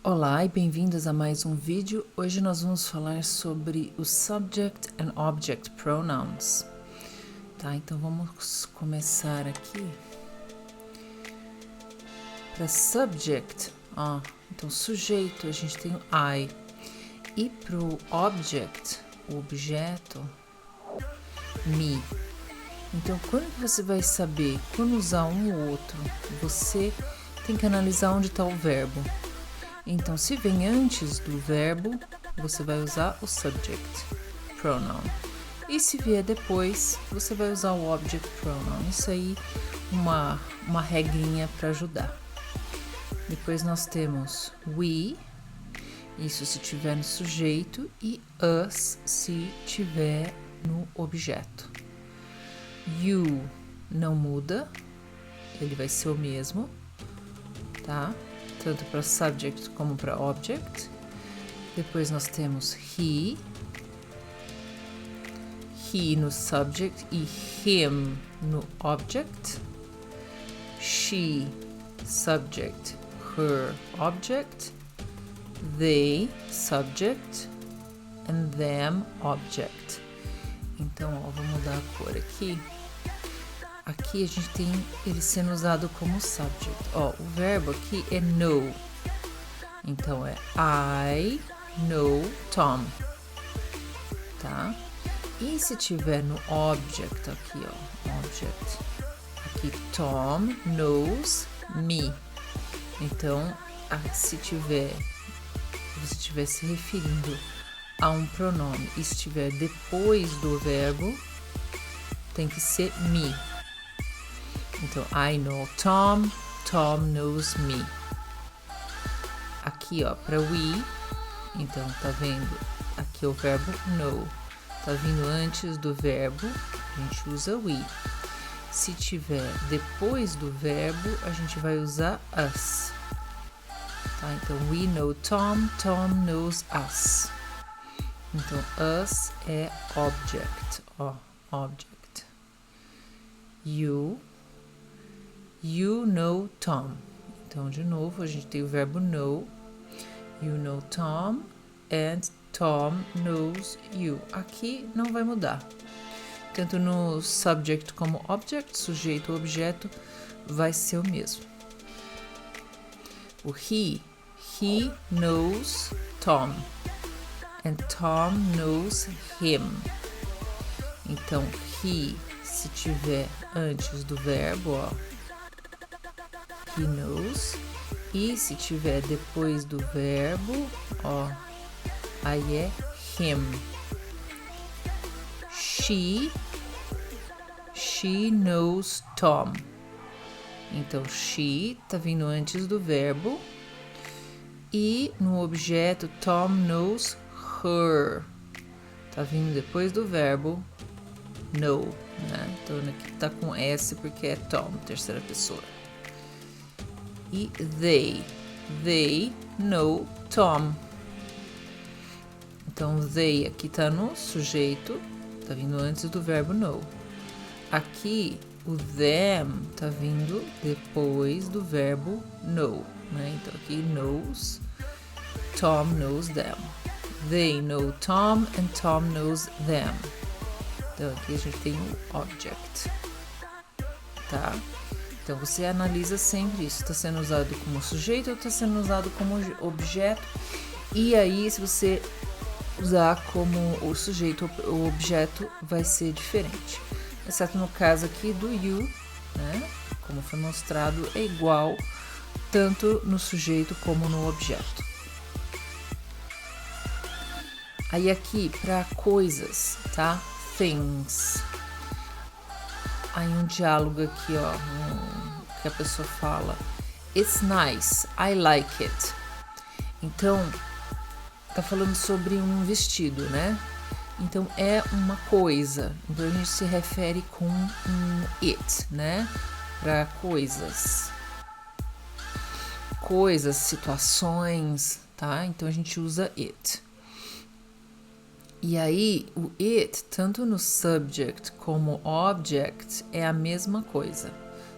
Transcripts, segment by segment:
Olá e bem-vindos a mais um vídeo. Hoje nós vamos falar sobre os Subject and Object Pronouns. Tá, então vamos começar aqui. Para subject, então sujeito, a gente tem o I. E para o object, o objeto, me. Então, quando você vai saber quando usar um ou outro, você tem que analisar onde está o verbo. Então, se vem antes do verbo, você vai usar o subject pronoun. E se vier depois, você vai usar o object pronoun. Isso aí, uma regrinha para ajudar. Depois nós temos we, isso se tiver no sujeito, e us se tiver no objeto. You não muda, ele vai ser o mesmo, tá? Tanto para subject como para object. Depois nós temos he no subject e him no object. She, subject, her, object. They, subject, and them, object. Então, vou mudar a cor aqui. Aqui a gente tem ele sendo usado como subject. O verbo aqui é know. Então, é I know Tom. Tá? E se tiver no object aqui, object. Aqui, Tom knows me. Então, se você estiver se referindo a um pronome e estiver depois do verbo, tem que ser me. Então, I know Tom, Tom knows me. Aqui, para we, então, tá vendo? Aqui é o verbo know. Tá vindo antes do verbo, a gente usa we. Se tiver depois do verbo, a gente vai usar us. Tá? Então, we know Tom, Tom knows us. Então, us é object, object. You know Tom. Então, de novo, a gente tem o verbo know. You know Tom and Tom knows you. Aqui não vai mudar. Tanto no subject como object, sujeito ou objeto, vai ser o mesmo. O he knows Tom. And Tom knows him. Então, he, se tiver antes do verbo, he knows. E se tiver depois do verbo, aí é him. She knows Tom. Então, she tá vindo antes do verbo. E no objeto, Tom knows her. Tá vindo depois do verbo know, né? Então, aqui tá com S porque é Tom, terceira pessoa. E they know Tom. Então, they aqui tá no sujeito, tá vindo antes do verbo know. Aqui, o them tá vindo depois do verbo know, né? Então, aqui knows, Tom knows them. They know Tom and Tom knows them. Então, aqui a gente tem o object, tá? Então, você analisa sempre isso. Está sendo usado como sujeito ou está sendo usado como objeto. E aí, se você usar como o sujeito ou o objeto, vai ser diferente. Exceto no caso aqui do you, né? Como foi mostrado, é igual tanto no sujeito como no objeto. Aí aqui, para coisas, tá? Things. Aí um diálogo aqui, que a pessoa fala. It's nice, I like it. Então, tá falando sobre um vestido, né? Então, é uma coisa. Então, a gente se refere com um it, né? Para coisas. Coisas, situações, tá? Então, a gente usa it. E aí, o it, tanto no subject como object, é a mesma coisa,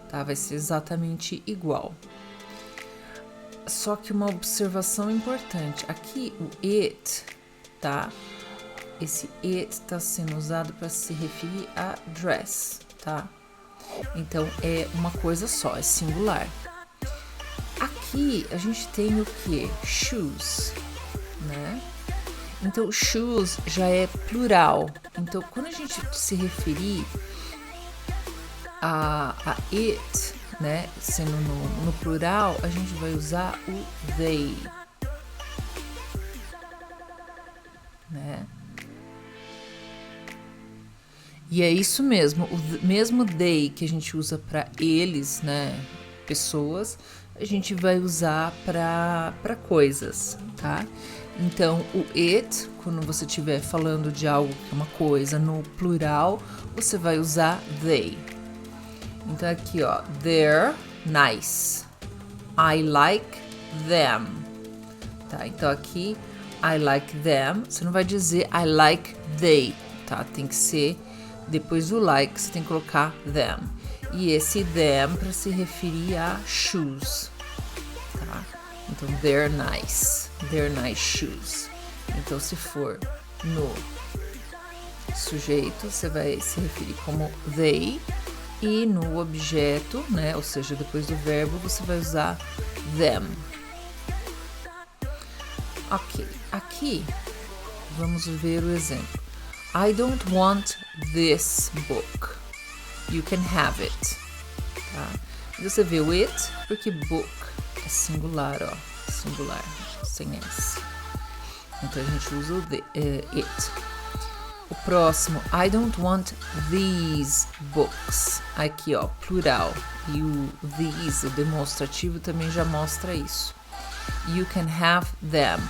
tá? Vai ser exatamente igual. Só que uma observação importante. Aqui o it, tá? Esse it está sendo usado para se referir a dress, tá? Então é uma coisa só, é singular. Aqui a gente tem o que? Shoes, né? Então shoes já é plural. Então quando a gente se referir a it, né, sendo no plural, a gente vai usar o they, né? E é isso mesmo, o mesmo they que a gente usa para eles, né, pessoas, a gente vai usar para coisas, tá? Então, o it, quando você estiver falando de algo que é uma coisa no plural, você vai usar they. Então, aqui, ó, they're nice. I like them. Tá? Então, aqui, I like them. Você não vai dizer I like they, tá? Tem que ser, depois do like, você tem que colocar them. E esse them para se referir a shoes, tá? Então, they're nice. They're nice shoes. Então, se for no sujeito, você vai se referir como they. E no objeto, né, ou seja, depois do verbo, você vai usar them. Ok, aqui vamos ver o exemplo. I don't want this book. You can have it. Tá? Você vê o it, porque book é singular, ó, singular, sem S. Então a gente usa o it. O próximo, I don't want these books. Aqui, ó, plural. E o these, o demonstrativo, também já mostra isso. You can have them.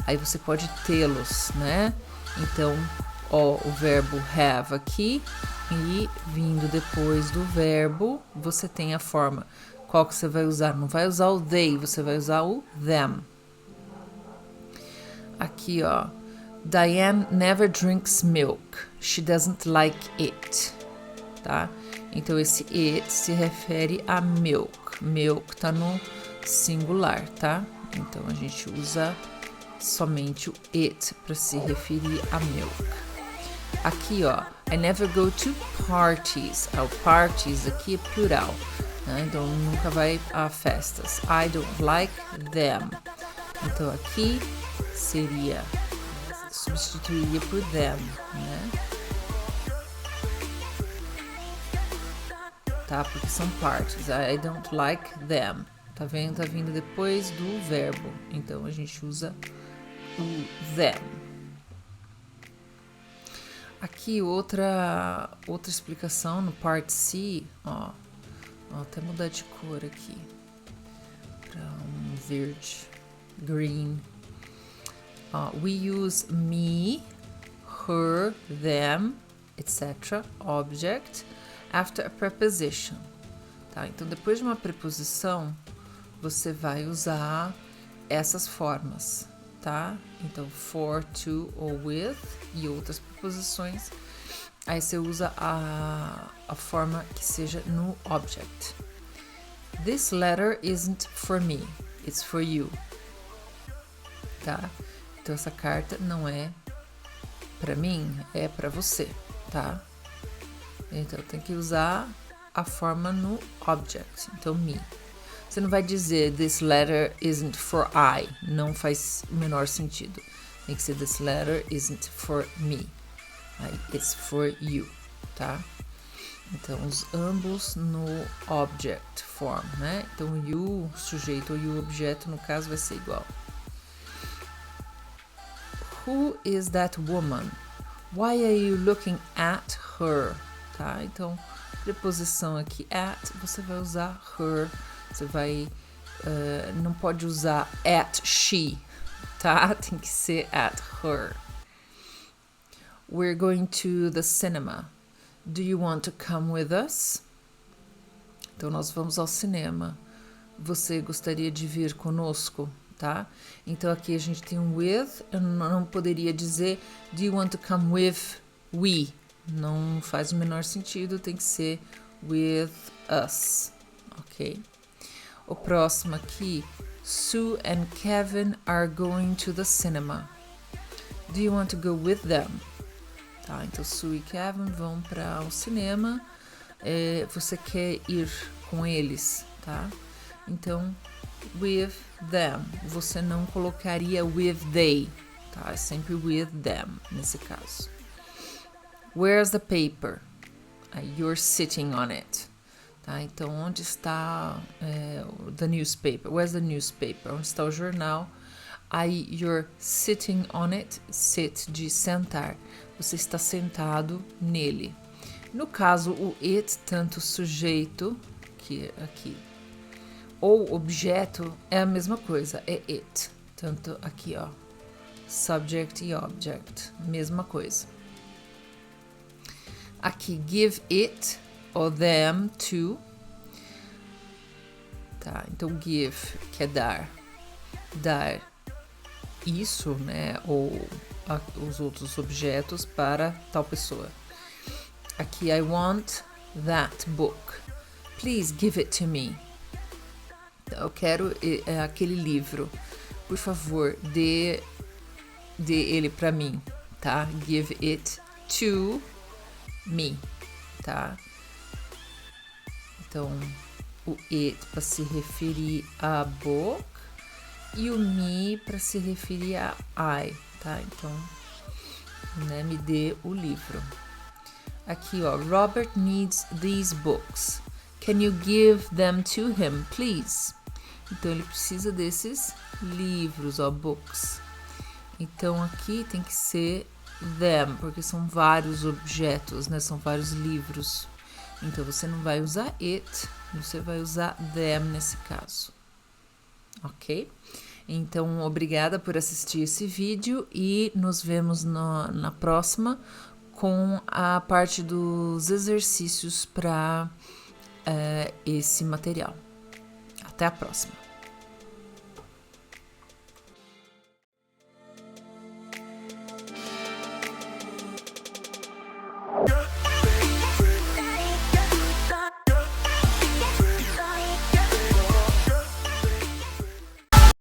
Aí você pode tê-los, né? Então, ó, o verbo have aqui. E vindo depois do verbo, você tem a forma. Qual que você vai usar? Não vai usar o they, você vai usar o them. Aqui, ó. Diane never drinks milk. She doesn't like it. Tá? Então, esse it se refere a milk. Milk tá no singular, tá? Então, a gente usa somente o it para se referir a milk. Aqui, ó. I never go to parties. O parties aqui é plural, né? Então, nunca vai a festas. I don't like them. Então, aqui seria... substituiria por them, né? Tá? Porque são partes. I don't like them. Tá vendo? Tá vindo depois do verbo. Então, a gente usa o them. Aqui, outra explicação no part C. Ó, vou até mudar de cor aqui. Para um verde. Green. We use me, her, them, etc. Object after a preposition. Tá? Então, depois de uma preposição, você vai usar essas formas, tá? Então, for, to ou with e outras preposições. Aí você usa a forma que seja no object. This letter isn't for me, it's for you. Tá? Então, essa carta não é para mim, é para você, tá? Então, tem que usar a forma no object. Então, me. Você não vai dizer this letter isn't for I. Não faz o menor sentido. Tem que ser this letter isn't for me. Aí, it's for you, tá? Então, os ambos no object form, né? Então, o you, sujeito, e o objeto, no caso, vai ser igual. Who is that woman? Why are you looking at her? Tá? Então, preposição aqui at, você vai usar her. Você vai... não pode usar at she, tá? Tem que ser at her. We're going to the cinema. Do you want to come with us? Então, nós vamos ao cinema. Você gostaria de vir conosco? Tá? Então, aqui a gente tem um with. Eu não poderia dizer do you want to come with we? Não faz o menor sentido. Tem que ser with us. Ok? O próximo aqui, Sue and Kevin are going to the cinema. Do you want to go with them? Tá, então Sue e Kevin vão para o cinema. Você quer ir com eles, tá? Então, with them. Você não colocaria with they, tá? É sempre with them, nesse caso. Where's the paper? You're sitting on it. Tá? Então, onde está the newspaper? Where's the newspaper? Onde está o jornal? Aí, you're sitting on it. Sit, de sentar. Você está sentado nele. No caso, o it, tanto sujeito, que aqui, ou objeto, é a mesma coisa, é it. Tanto aqui, ó, subject e object, mesma coisa. Aqui, give it, or them, to. Tá, então give, que é dar. Dar isso, né, ou os outros objetos para tal pessoa. Aqui, I want that book. Please give it to me. Eu quero aquele livro. Por favor, dê ele para mim, tá? Give it to me, tá? Então, o it para se referir a book e o me para se referir a I, tá? Então, né, me dê o livro. Aqui, ó, Robert needs these books. Can you give them to him, please? Então, ele precisa desses livros, ó, books. Então, aqui tem que ser them, porque são vários objetos, né? São vários livros. Então, você não vai usar it, você vai usar them nesse caso. Ok? Então, obrigada por assistir esse vídeo e nos vemos na próxima com a parte dos exercícios para esse material. Até a próxima!